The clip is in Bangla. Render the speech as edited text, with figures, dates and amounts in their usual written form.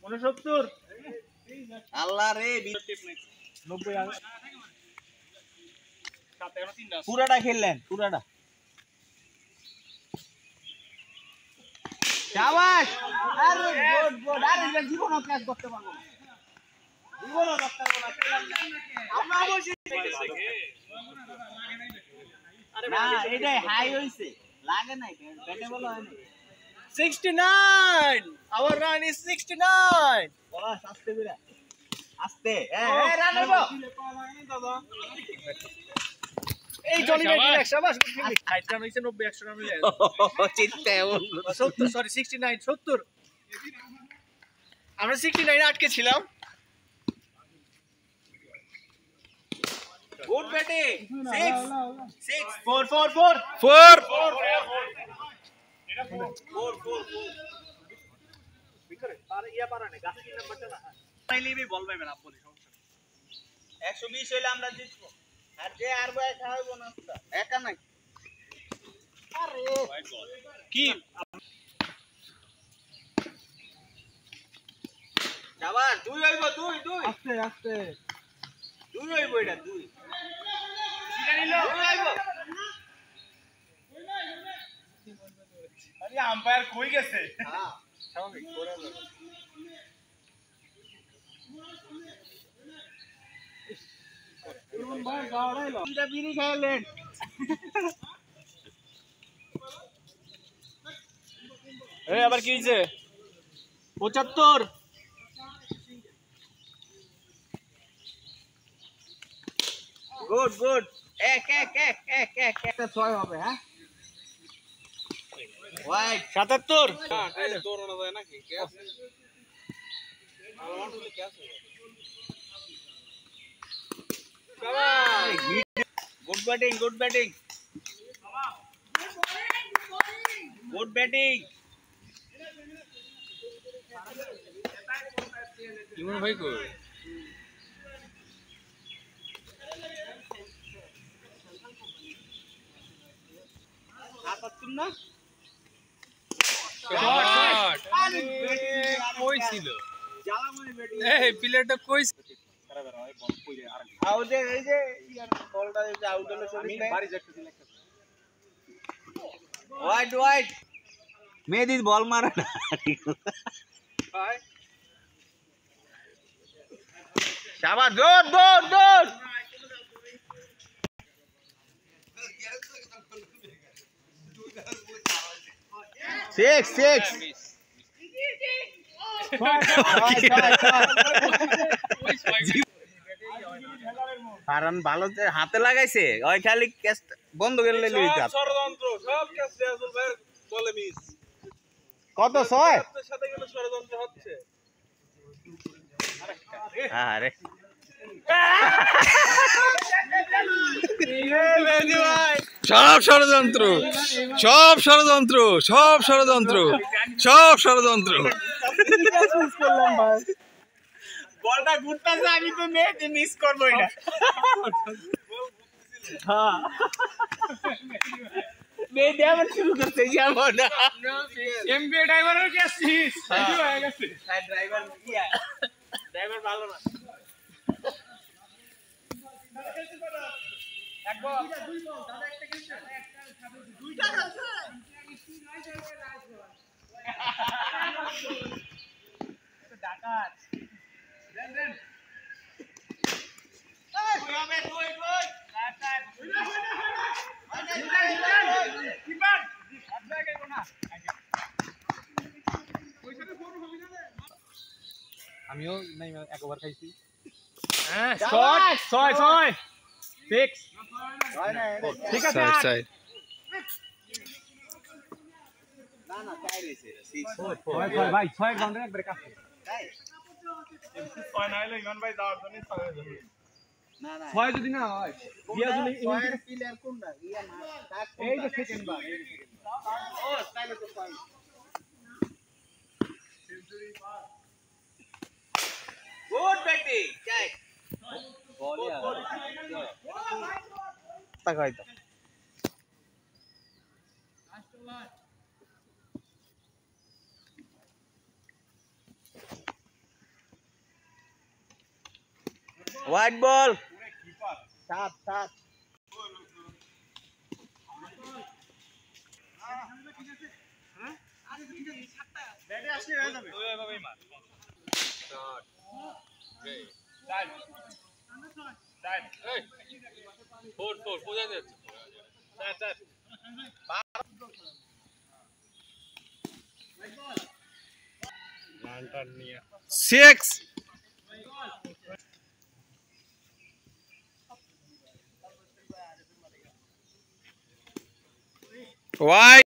69 আল্লাহ রে 90 পুরাটা খেললেন পুরাটা শাবাশ আরে গুড গুড আরে জীবনও ক্যাচ করতে পারবো না জীবনও করতে পারবো না আমরা বসে না এটাই হাই হইছে লাগে নাই ব্যাটে বল হয় না 69 our run is 69 বলা আস্তে বিরা আস্তে এই রান হইবো এই জলি ভাই শাবাশ গুড ফিল্ডিং 60 রান হইছে 90 100 রান হইছে চিন্তা এমন 70 সরি 69 70 আমরা 69 আটকে ছিলাম গুড ব্যাটিং 6 4 4 4 4 এটা 4 ভিতরে আর ইয়া পারা না গাছ নাম্বারটা না পাইলেই বল পাইবেন আপনি সমস্যা 120 হইলে আমরা জিতবো আর যে আর বয় খাওয়াবো না একা নাই আরে কি শাবাশ দুই হইব দুই আস্তে আস্তে দুই হইব এটা দুই সিরা নিল দুই হইব আরে আম্পায়ার কই গেছে হ্যাঁ স্বাভাবিক করে দাও ইরমান ভাই গাড়াইলো এটা বিড়ি খাইলেন এই আবার কি হইছে 75 গুড গুড এক একটা 6 হবে হ্যাঁ ওয়াইড 77 হ্যাঁ তাইলে দৌড়ানো যায় নাকি কে আছে আমার বলে কে আছে গুড ব্যাটিং গুড ব্যাটিং ইমন ভাই কই আপাতত না শট কই ছিল জালামনি ব্যাটিং এই প্লেয়ারটা কই আউট এই যে ইয়ার বলটা যে আউট হলো আমি চলে বাড়ি যাচ্ছি একটা ওয়াইড মেহেদি বল মারে না ভাই শাবাশ দৌড় 6 কারণ ভালো হাতে লাগাইছে ওই খালি ক্যাচ বন্ধ করে লইলি ষড়যন্ত্র সব ক্যাচ রাসূল ভাই বলে মিস কত 6 আপনার সাথে গেলে ষড়যন্ত্র হচ্ছে আরে সব ষড়যন্ত্র বলটা ঘুরতেছে আমি তো মেহেদি মিস করব এটা হ্যাঁ মেহেদি আবার শুরু করতে যাব না এমবি ড্রাইভারের কি আসছিস এই হয়ে গেছে ড্রাইভার ভালো না এক বল দুই বল দাদা একটা খেলছে দুইটা খেলছে ডাকাত দেন এই হবে কই ডাকাত কিপার আচ্ছা কেন না পয়সাটা ফোন হবে না আমিও নাই এক ওভার খাইছি হ্যাঁ শট 6 ফিক্স ঠিক আছে না না চাই রইছে 6 ভাই 6 রাউন্ডে একবারে কাছে তাই 6 না হলে ইমান ভাই যাওয়ার জন্য 6 হবে না না 6 যদি না হয় ইয়া যদি ছয়ের প্লেয়ার কোনটা ইয়া না এই যে সেকেন্ড বার ও তাইলে তো পাই গুড ব্যাটিং চাই বল তাকাই তো হোয়াইট বল 7 7 ব্যাটে আসলে হয়ে যাবে ওই ভাবেই মার চার চার এই 4 4 বোঝা যাচ্ছে চার চার রানটা নিয়ে 6 Why?